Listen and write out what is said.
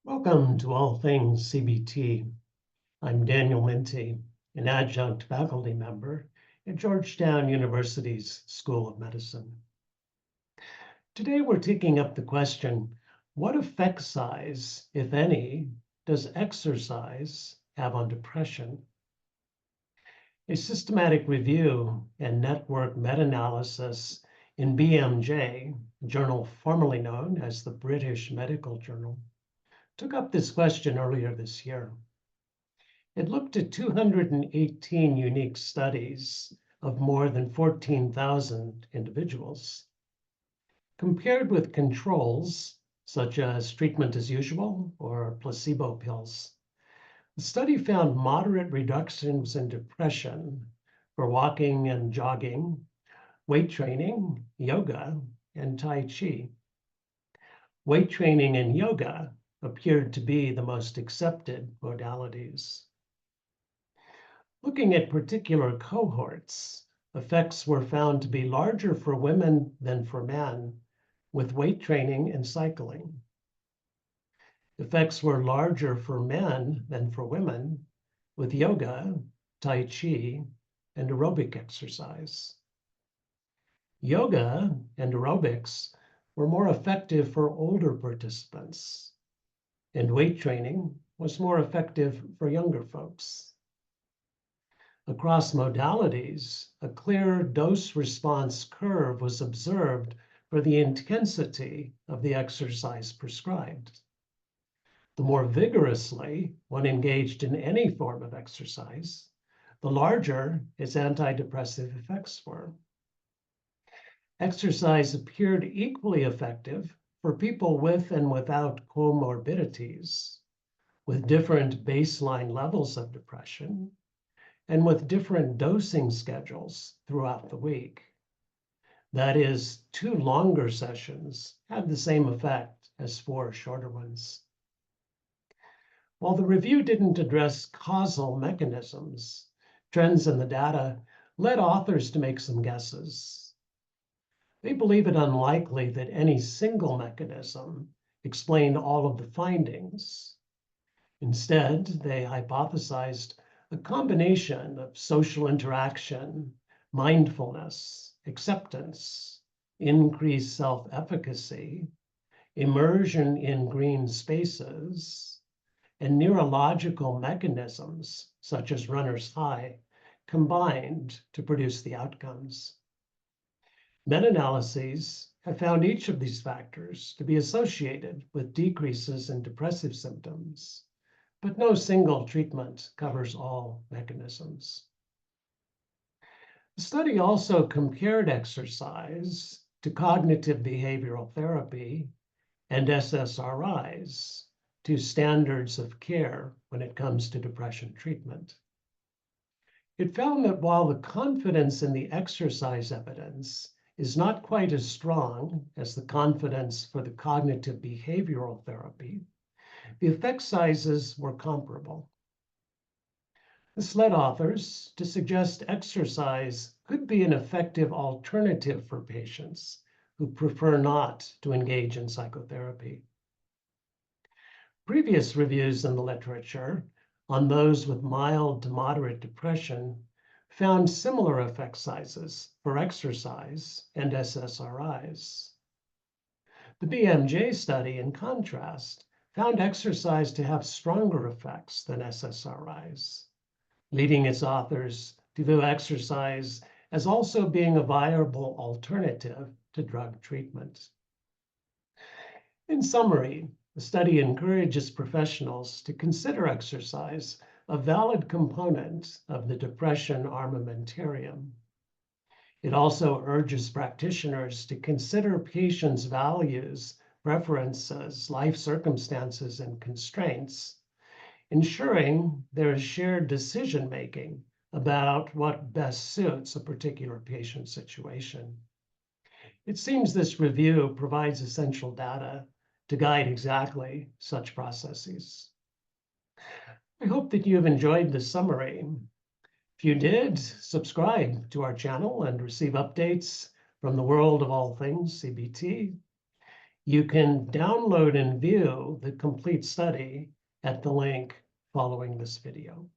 Welcome to All Things CBT. I'm Daniel Minty, an adjunct faculty member at Georgetown University's School of Medicine. Today we're taking up the question, what effect size, if any, does exercise have on depression? A systematic review and network meta-analysis in BMJ, a journal formerly known as the British Medical Journal, took up this question earlier this year. It looked at 218 unique studies of more than 14,000 individuals. Compared with controls, such as treatment as usual or placebo pills, the study found moderate reductions in depression for walking and jogging, weight training, yoga, and Tai Chi. Weight training and yoga appeared to be the most accepted modalities. Looking at particular cohorts, effects were found to be larger for women than for men with weight training and cycling. Effects were larger for men than for women with yoga, Tai Chi, and aerobic exercise. Yoga and aerobics were more effective for older participants, and weight training was more effective for younger folks. Across modalities, a clear dose-response curve was observed for the intensity of the exercise prescribed. The more vigorously one engaged in any form of exercise, the larger its antidepressive effects were. Exercise appeared equally effective for people with and without comorbidities, with different baseline levels of depression, and with different dosing schedules throughout the week. That is, 2 longer sessions had the same effect as 4 shorter ones. While the review didn't address causal mechanisms, trends in the data led authors to make some guesses. They believe it unlikely that any single mechanism explained all of the findings. Instead, they hypothesized a combination of social interaction, mindfulness, acceptance, increased self-efficacy, immersion in green spaces, and neurological mechanisms, such as runner's high, combined to produce the outcomes. Meta-analyses have found each of these factors to be associated with decreases in depressive symptoms, but no single treatment covers all mechanisms. The study also compared exercise to cognitive behavioral therapy and SSRIs, to standards of care when it comes to depression treatment. It found that while the confidence in the exercise evidence is not quite as strong as the confidence for the cognitive behavioral therapy, the effect sizes were comparable. This led authors to suggest exercise could be an effective alternative for patients who prefer not to engage in psychotherapy. Previous reviews in the literature on those with mild to moderate depression found similar effect sizes for exercise and SSRIs. The BMJ study, in contrast, found exercise to have stronger effects than SSRIs, leading its authors to view exercise as also being a viable alternative to drug treatment. In summary, the study encourages professionals to consider exercise a valid component of the depression armamentarium. It also urges practitioners to consider patients' values, preferences, life circumstances, and constraints, ensuring there is shared decision-making about what best suits a particular patient situation. It seems this review provides essential data to guide exactly such processes. I hope that you have enjoyed this summary. If you did, subscribe to our channel and receive updates from the world of all things CBT. You can download and view the complete study at the link following this video.